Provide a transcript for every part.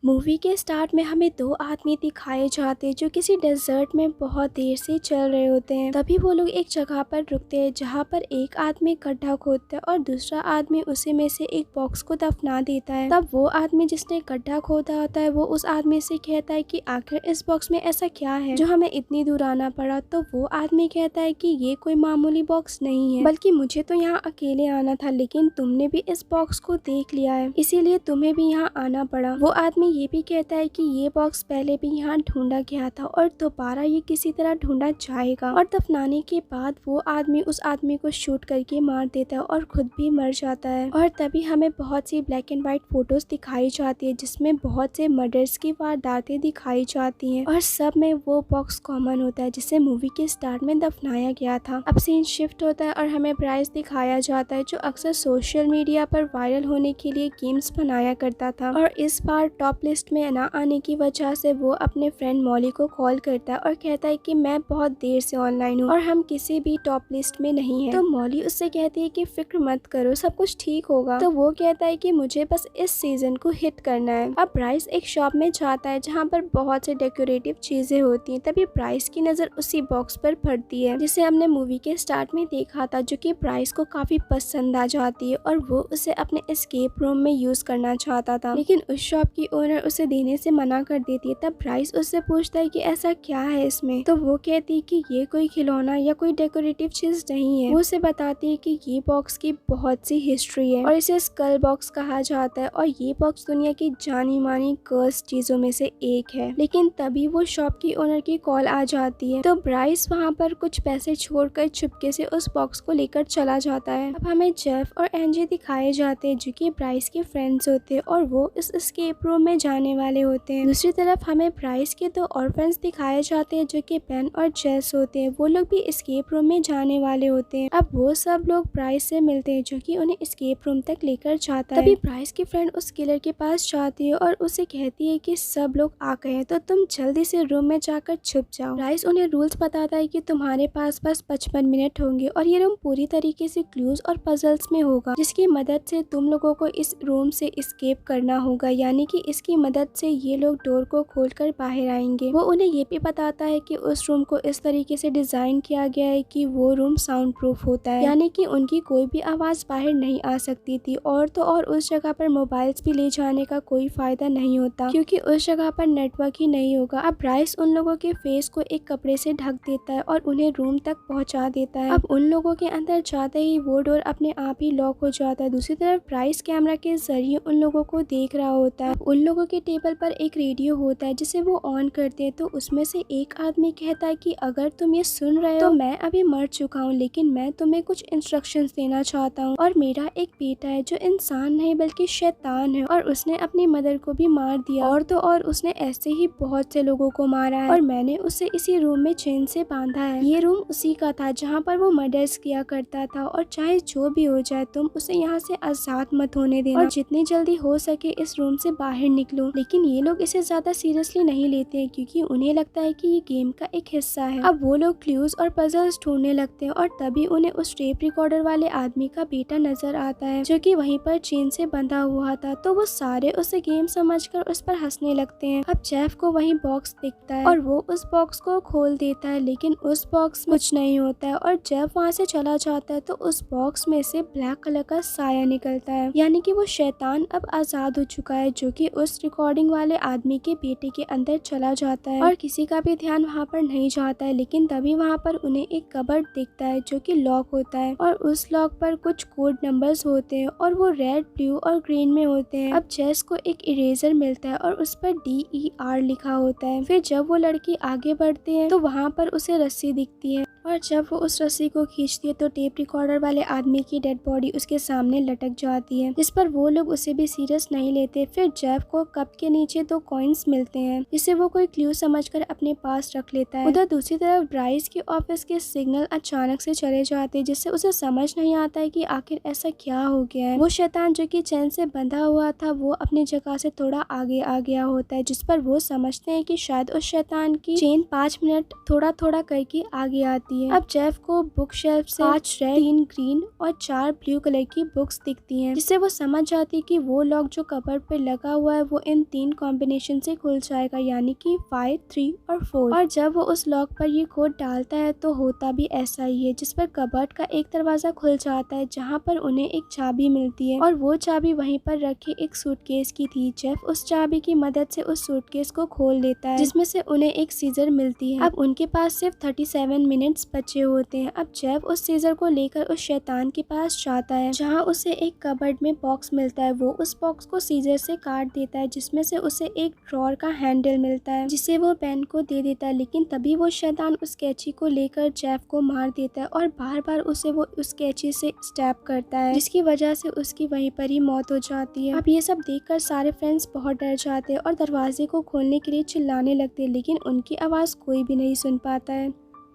Movie के start में हमें दो आदमी दिखाए जाते हैं जो किसी डेजर्ट में बहुत देर से चल रहे होते हैं। तभी वो लोग एक जगह पर रुकते हैं जहाँ पर एक आदमी गड्ढा खोदता है और दूसरा आदमी उसी में से एक बॉक्स को दफना देता है। तब वो आदमी जिसने गड्ढा खोदा होता है वो उस आदमी से कहता है कि आखिर इस बॉक्स में ऐसा क्या है जो हमें इतनी दूर आना पड़ा। तो वो आदमी कहता है कि ये कोई मामूली बॉक्स नहीं है, बल्कि मुझे तो यहाँ अकेले आना था, लेकिन तुमने भी इस बॉक्स को देख लिया है, इसीलिए तुम्हें भी यहाँ आना पड़ा। वो आदमी ये भी कहता है कि ये बॉक्स पहले भी यहाँ ढूंढा गया था और दोबारा ये किसी तरह ढूंढा जाएगा। और दफनाने के बाद वो आदमी उस आदमी को शूट करके मार देता है और खुद भी मर जाता है। और तभी हमें बहुत सी ब्लैक एंड व्हाइट फोटोज दिखाई जाती है जिसमें बहुत से मर्डर्स की वारदातें दिखाई जाती हैं और सब में वो बॉक्स कॉमन होता है जिसे मूवी के स्टार्ट में दफनाया गया था। अब सीन शिफ्ट होता है और हमें ब्राइस दिखाया जाता है जो अक्सर सोशल मीडिया पर वायरल होने के लिए गेम्स बनाया करता था। और इस बार टॉप लिस्ट में ना आने की वजह से वो अपने फ्रेंड मॉली को कॉल करता है और कहता है कि मैं बहुत देर से ऑनलाइन हूँ और हम किसी भी टॉप लिस्ट में नहीं है। तो मॉली उससे कहती है कि फिक्र मत करो, सब कुछ ठीक होगा। तो वो कहता है कि मुझे बस इस सीजन को हिट करना है। अब ब्राइस एक शॉप में जाता है जहाँ पर बहुत से डेकोरेटिव चीजें होती हैं। तभी ब्राइस की नजर उसी बॉक्स पर पड़ती है जिसे हमने मूवी के स्टार्ट में देखा था, जो कि ब्राइस को काफी पसंद आ जाती है और वो उसे अपने एस्केप रूम में यूज करना चाहता था, लेकिन उस शॉप की ओनर उसे देने से मना कर देती है। तब ब्राइस उससे पूछता है कि ऐसा क्या है इसमें। तो वो कहती है कि ये कोई खिलौना या कोई डेकोरेटिव चीज नहीं है। वो उसे बताती है कि ये बॉक्स की बहुत सी हिस्ट्री है और इसे स्कल बॉक्स कहा जाता है और ये बॉक्स दुनिया की जानी मानी कर्स चीजों में से एक है। लेकिन तभी वो शॉप की ओनर की कॉल आ जाती है तो ब्राइस वहाँ पर कुछ पैसे छोड़कर चुपके से उस बॉक्स को लेकर चला जाता है। अब हमें जेफ और एंजी दिखाए जाते हैं जो कि ब्राइस के फ्रेंड्स होते हैं और वो इस एस्केप रूम में जाने वाले होते हैं। दूसरी तरफ हमें ब्राइस के दो ऑर्फन्स दिखाए जाते हैं जो कि बेन और जेस होते हैं। वो लोग भी एस्केप रूम में जाने वाले होते हैं। अब वो सब लोग ब्राइस से मिलते हैं जो कि उन्हें एस्केप रूम तक लेकर जाता है। तभी ब्राइस की फ्रेंड उस किलर के पास जाती है और उसे कहती है कि सब लोग आ गए हैं तो तुम जल्दी से रूम में जाकर छुप जाओ। ब्राइस उन्हें रूल्स बताता है कि तुम्हारे पास बस 55 मिनट होंगे और ये रूम पूरी तरीके से क्लूज और पजल्स में होगा जिसकी मदद से तुम लोगों को इस रूम से एस्केप करना होगा, यानी कि इसकी मदद से ये लोग डोर को खोलकर बाहर आएंगे। वो उन्हें ये भी बताता है कि उस रूम को इस तरीके से डिजाइन किया गया है कि वो रूम साउंड प्रूफ होता है, यानी कि उनकी कोई भी आवाज बाहर नहीं आ सकती थी। और तो और उस जगह पर मोबाइल्स भी ले जाने का कोई फायदा नहीं होता क्योंकि उस जगह पर नेटवर्क ही नहीं होगा। अब ब्राइस उन लोगों के फेस को एक कपड़े से ढक देता है और उन्हें रूम तक पहुंचा देता है। अब उन लोगों के अंदर जाते ही वो डोर अपने आप ही लॉक हो जाता है। दूसरी तरफ ब्राइस कैमरा के जरिए उन लोगों को देख रहा होता है। उन लोगों के टेबल पर एक रेडियो होता है जिसे वो ऑन करते हैं तो उसमें से एक आदमी कहता है कि अगर तुम ये सुन रहे हो तो मैं अभी मर चुका हूँ, लेकिन मैं तुम्हें कुछ इंस्ट्रक्शंस देना चाहता हूँ। और मेरा एक बेटा है जो इंसान नहीं बल्कि शैतान है और उसने अपनी मदर को भी मार दिया और तो और उसने ऐसे ही बहुत से लोगों को मारा है और मैंने उसे इसी रूम में चेन से बांधा है। ये रूम उसी का था जहाँ पर वो मर्डर्स किया करता था और चाहे जो भी हो जाए तुम उसे यहाँ से आजाद मत होने देना और जितनी जल्दी हो सके इस रूम से बाहर निकलो। लेकिन ये लोग इसे ज्यादा सीरियसली नहीं लेते हैं क्योंकि उन्हें लगता है कि ये गेम का एक हिस्सा है। अब वो लोग क्लूज और पजल्स ढूंढने लगते हैं और तभी उन्हें उस टेप रिकॉर्डर वाले आदमी का बेटा नजर आता है जो कि वहीं पर चेन से बंधा हुआ था। तो वो सारे उसे गेम समझकर उस पर हंसने लगते हैं। अब जेफ को वही बॉक्स दिखता है और वो उस बॉक्स को खोल देता है, लेकिन उस बॉक्स में कुछ नहीं होता है और जेफ वहाँ से चला जाता है तो उस बॉक्स में से ब्लैक कलर का साया निकलता है, यानी कि वो शैतान अब आजाद हो चुका है जो कि उस रिकॉर्डिंग वाले आदमी के बेटे के अंदर चला जाता है और किसी का भी ध्यान वहाँ पर नहीं जाता है। लेकिन तभी वहाँ पर उन्हें एक कबर्ड दिखता है जो कि लॉक होता है और उस लॉक पर कुछ कोड नंबर्स होते हैं और वो रेड, ब्लू और ग्रीन में होते हैं। अब जेस को एक इरेजर मिलता है और उस पर DER लिखा होता है। फिर जब वो लड़की आगे बढ़ते हैं तो वहाँ पर उसे रस्सी दिखती है और जब वो उस रस्सी को खींचती है तो टेप रिकॉर्डर वाले आदमी की डेड बॉडी उसके सामने लटक जाती है, जिस पर वो लोग उसे भी सीरियस नहीं लेते। फिर जेफ को कप के नीचे 2 कॉइन्स मिलते हैं जिसे वो कोई क्लू समझकर अपने पास रख लेता है। उधर दूसरी तरफ ब्राइस के ऑफिस के सिग्नल अचानक से चले जाते हैं जिससे उसे समझ नहीं आता है कि आखिर ऐसा क्या हो गया है। वो शैतान जो कि चैन से बंधा हुआ था वो अपनी जगह से थोड़ा आगे आ गया होता है, जिस पर वो समझते हैं कि शायद उस शैतान की चेन 5 मिनट थोड़ा थोड़ा करके आगे आती है। अब जेफ को बुक शेल्फ से 5 रेड, 3 ग्रीन और 4 ब्लू कलर की बुक्स दिखती हैं, जिससे वो समझ जाती है कि वो लॉक जो कबर्ड पे लगा हुआ है वो इन 3 कॉम्बिनेशन से खुल जाएगा, यानी कि 5, 3 और 4। और जब वो उस लॉक पर ये कोड डालता है तो होता भी ऐसा ही है, जिस पर कबर्ड का एक दरवाजा खुल जाता है जहाँ पर उन्हें एक चाबी मिलती है और वो चाबी वहीं पर रखे एक सूटकेस की थी। जेफ उस चाबी की मदद से उस सूटकेस को खोल लेता है, जिसमें से उन्हें एक सीजर मिलती है। अब उनके पास सिर्फ 37 मिनट्स बचे होते हैं। अब जेफ उस सीजर को लेकर उस शैतान के पास जाता है, जहाँ उसे एक कबर्ड में बॉक्स मिलता है। वो उस बॉक्स को सीजर से काट देता है, जिसमें से उसे एक ड्रॉर का हैंडल मिलता है, जिसे वो बेन को दे देता है। लेकिन तभी वो शैतान उस कैंची को लेकर जेफ को मार देता है और बार बार उसे वो उस कैंची से स्टैब करता है, जिसकी वजह से उसकी वहीं पर ही मौत हो जाती है। अब ये सब देखकर सारे फ्रेंड्स बहुत डर जाते हैं और दरवाजे को खोलने के लिए चिल्लाने लगते हैं, लेकिन उनकी आवाज़ कोई भी नहीं सुन पाता है।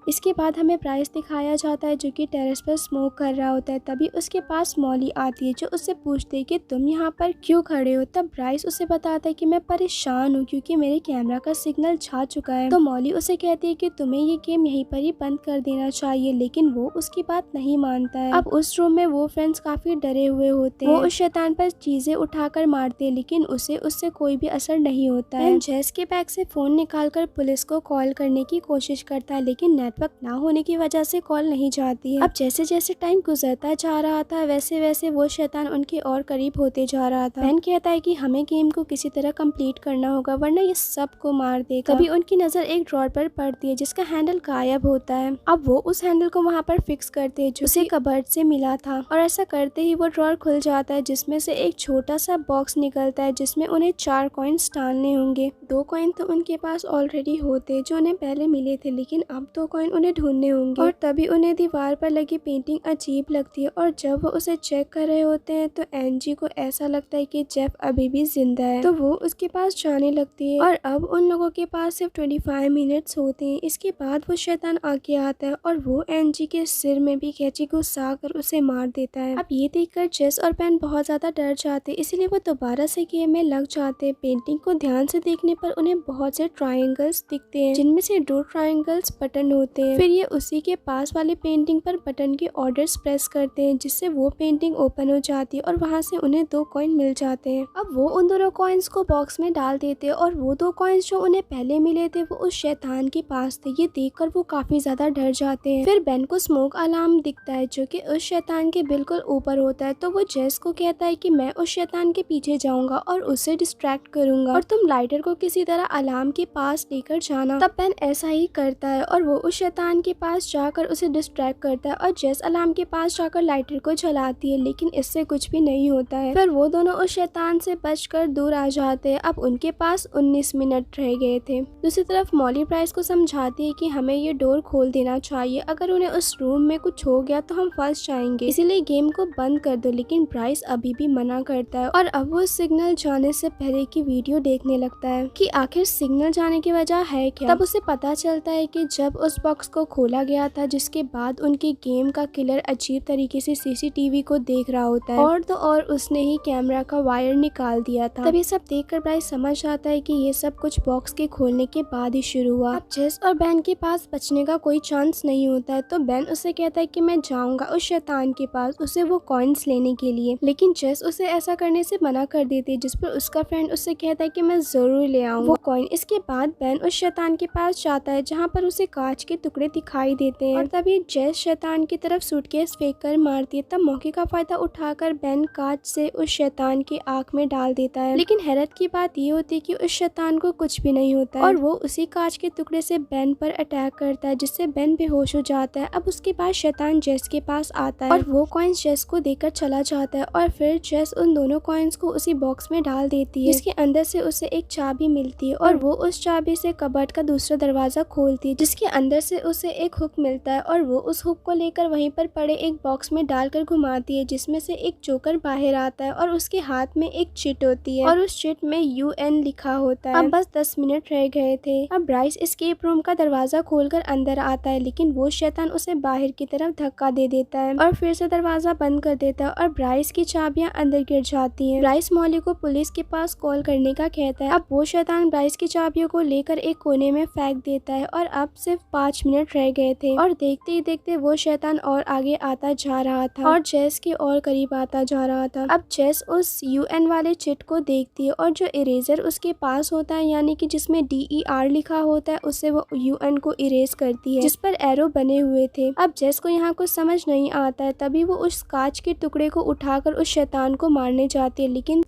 इसके बाद हमें ब्राइस दिखाया जाता है जो कि टेरेस पर स्मोक कर रहा होता है। तभी उसके पास मॉली आती है जो उससे पूछती है कि तुम यहाँ पर क्यों खड़े हो। तब ब्राइस उसे बताता है कि मैं परेशान हूँ क्योंकि मेरे कैमरा का सिग्नल जा चुका है। तो मॉली उसे कहती है कि तुम्हें ये गेम यहीं पर ही बंद कर देना चाहिए, लेकिन वो उसकी बात नहीं मानता है। अब उस रूम में वो फ्रेंड्स काफी डरे हुए होते हैं। वो उस शैतान पर चीजें उठाकर मारते हैं, लेकिन उसे उससे कोई भी असर नहीं होता है। जेस के बैग से फोन निकालकर पुलिस को कॉल करने की कोशिश करता है, लेकिन नेटवर्क ना होने की वजह से कॉल नहीं जाती है। अब जैसे जैसे टाइम गुजरता जा रहा था वैसे वैसे वो शैतान उनके और करीब होते जा रहा था। बेन कहता है कि हमें गेम को किसी तरह कंप्लीट करना होगा वरना ये सबको मार देगा। तभी उनकी नजर एक ड्रॉर पर पड़ती है जिसका हैंडल गायब होता है। अब वो उस हैंडल को वहाँ पर फिक्स करते हैं जो उसे कबर्ड से मिला था, और ऐसा करते ही वो ड्रॉर खुल जाता है जिसमें से एक छोटा सा बॉक्स निकलता है जिसमें उन्हें 4 कॉइन्स डालने होंगे। 2 कॉइन तो उनके पास ऑलरेडी होते जो उन्हें पहले मिले थे, लेकिन अब 2 कॉइन उन्हें ढूंढने होंगे। और तभी उन्हें दीवार पर लगी पेंटिंग अजीब लगती है और जब वो उसे चेक कर रहे होते हैं तो एनजी को ऐसा लगता है कि जेफ अभी भी जिंदा है, तो वो उसके पास जाने लगती है। और अब उन लोगों के पास सिर्फ 25 मिनट्स होते हैं। इसके बाद वो शैतान आगे आता है और वो एनजी के सिर में भी कैंची घुसा कर उसे मार देता है। अब ये देखकर जेस और बेन बहुत ज्यादा डर जाते, इसलिए वो दोबारा से गेम में लग जाते। पेंटिंग को ध्यान से देखने पर उन्हें बहुत से ट्रायंगल्स दिखते हैं जिनमें से 2 ट्रायंगल्स बटन होते हैं। फिर ये उसी के पास वाली पेंटिंग पर बटन के ऑर्डर्स प्रेस करते हैं जिससे वो पेंटिंग ओपन हो जाती है और वहाँ से उन्हें 2 कॉइन मिल जाते हैं। अब वो उन दोनों कॉइन्स को बॉक्स में डाल देते हैं और वो 2 कॉइन्स जो उन्हें पहले मिले थे वो उस शैतान के पास थे। ये देखकर वो काफी ज्यादा डर जाते हैं। फिर बेन को स्मोक अलार्म दिखता है जो कि उस शैतान के बिल्कुल ऊपर होता है, तो वो जेस को कहता है कि मैं उस शैतान के पीछे जाऊंगा और उसे डिस्ट्रैक्ट करूंगा और तुम लाइटर को किसी तरह अलार्म के पास लेकर जाना। तब बेन ऐसा ही करता है और वो उस शैतान के पास जाकर उसे डिस्ट्रैक्ट करता है और जेस अलार्म के पास जाकर लाइटर को जलाती है, लेकिन इससे कुछ भी नहीं होता है। फिर वो दोनों उस शैतान से बचकर दूर आ जाते हैं। अब उनके पास 19 मिनट रह गए थे। दूसरी तरफ मॉली ब्राइस को समझाती है कि हमें ये डोर खोल देना चाहिए, अगर उन्हें उस रूम में कुछ हो गया तो हम फंस जाएंगे, इसीलिए गेम को बंद कर दो। लेकिन ब्राइस अभी भी मना करता है और अब वो सिग्नल जाने से पहले की वीडियो देखने लगता है कि आखिर सिग्नल जाने की वजह है क्या। तब उसे पता चलता है कि जब उस बॉक्स को खोला गया था जिसके बाद उनके गेम का किलर अजीब तरीके से सीसीटीवी को देख रहा होता है और तो और उसने ही कैमरा का वायर निकाल दिया था। तभी सब देखकर ब्राइस समझ आता है कि ये सब कुछ बॉक्स के खोलने के बाद ही शुरू हुआ। अब जेस और बेन के पास बचने का कोई चांस नहीं होता है, तो बेन उसे कहता है कि मैं जाऊंगा उस शैतान के पास उसे वो कॉइन्स लेने के लिए, लेकिन जेस उसे ऐसा करने से मना कर देती है, जिस पर उसका फ्रेंड उससे कहता है कि मैं जरूर ले आऊंगा वो कॉइन। इसके बाद बेन उस शैतान के पास जाता है जहाँ पर उसे कांच के टुकड़े दिखाई देते हैं और तभी जेस शैतान की तरफ सूटकेस फेंक कर मारती है। तब मौके का फायदा उठाकर बेन कांच से उस शैतान की आंख में डाल देता है, लेकिन हैरत की बात ये होती है कि उस शैतान को कुछ भी नहीं होता है और वो उसी कांच के टुकड़े से बेन पर अटैक करता है, जिससे बेन बेहोश हो जाता है। अब उसके बाद शैतान जेस के पास आता है और वो कॉइन्स जेस को देकर चला जाता है और फिर जेस उन दोनों कॉइन्स को उसी बॉक्स में डाल देती है, जिसके अंदर से उसे एक चाबी मिलती है और वो उस चाबी से कबर्ड का दूसरा दरवाजा खोलती है, जिसके अंदर से उसे एक हुक मिलता है और वो उस हुक को लेकर वहीं पर पड़े एक बॉक्स में डालकर घुमाती है, जिसमें से एक जोकर बाहर आता है और उसके हाथ में एक चिट होती है और उस चिट में UN लिखा होता है। अब बस 10 मिनट रह गए थे। अब ब्राइस एस्केप रूम का दरवाजा खोलकर अंदर आता है, लेकिन वो शैतान उसे बाहर की तरफ धक्का दे देता है और फिर से दरवाजा बंद कर देता है और ब्राइस की चाबियां अंदर गिर जाती हैं। ब्राइस मॉली को पुलिस के पास कॉल करने का कहता है। अब वो शैतान ब्राइस की चाबियों को लेकर एक कोने में फेंक देता है और अब सिर्फ 5 5 मिनट रह गए थे और देखते ही देखते वो शैतान और आगे आता जा रहा था और जेस के और करीब आता जा रहा था। अब जेस उस यूएन वाले चिट को देखती है और जो इरेजर उसके पास होता है यानी कि जिसमें DER लिखा होता है उससे वो यूएन को इरेज करती है जिस पर एरो बने हुए थे। अब जेस को यहाँ कुछ समझ नहीं आता है, तभी वो उस कांच के टुकड़े को उठाकर उस शैतान को मारने जाती है, लेकिन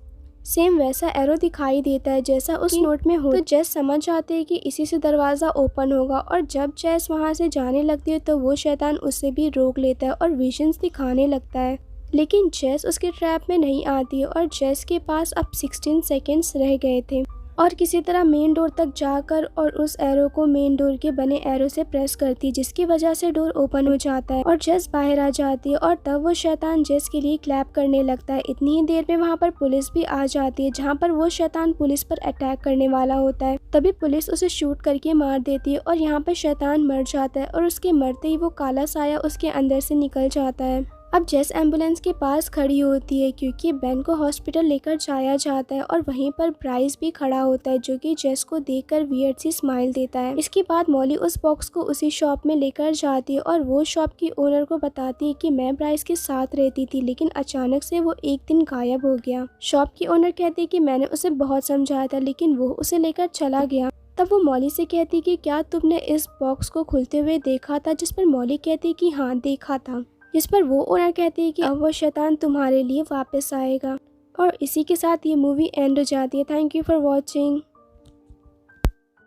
सेम वैसा एरो दिखाई देता है जैसा उस नोट में हो। तो जेस समझ जाते हैं कि इसी से दरवाजा ओपन होगा और जब जेस वहां से जाने लगती है तो वो शैतान उसे भी रोक लेता है और विजन्स दिखाने लगता है, लेकिन जेस उसके ट्रैप में नहीं आती है और जेस के पास अब 16 सेकेंड्स रह गए थे और किसी तरह मेन डोर तक जाकर और उस एरो को मेन डोर के बने एरो से प्रेस करती है जिसकी वजह से डोर ओपन हो जाता है और जेस बाहर आ जाती है और तब वो शैतान जेस के लिए क्लैप करने लगता है। इतनी ही देर में वहाँ पर पुलिस भी आ जाती है जहाँ पर वो शैतान पुलिस पर अटैक करने वाला होता है। तभी पुलिस उसे शूट करके मार देती है और यहाँ पर शैतान मर जाता है और उसके मरते ही वो काला साया उसके अंदर से निकल जाता है। अब जेस एम्बुलेंस के पास खड़ी होती है क्योंकि बेन को हॉस्पिटल लेकर जाया जाता है और वहीं पर ब्राइस भी खड़ा होता है जो कि जेस को देखकर वियर्ड सी स्माइल देता है। इसके बाद मॉली उस बॉक्स को उसी शॉप में लेकर जाती है और वो शॉप की ओनर को बताती है कि मैं ब्राइस के साथ रहती थी लेकिन अचानक से वो एक दिन गायब हो गया। शॉप की ओनर कहती है कि मैंने उसे बहुत समझाया था लेकिन वो उसे लेकर चला गया। तब वो मॉली से कहती कि क्या तुमने इस बॉक्स को खुलते हुए देखा था, जिस पर मॉली कहती कि हाँ देखा था, जिस पर वो ओनर कहती है कि अब वो शैतान तुम्हारे लिए वापस आएगा। और इसी के साथ ये मूवी एंड हो जाती है। Thank you for watching.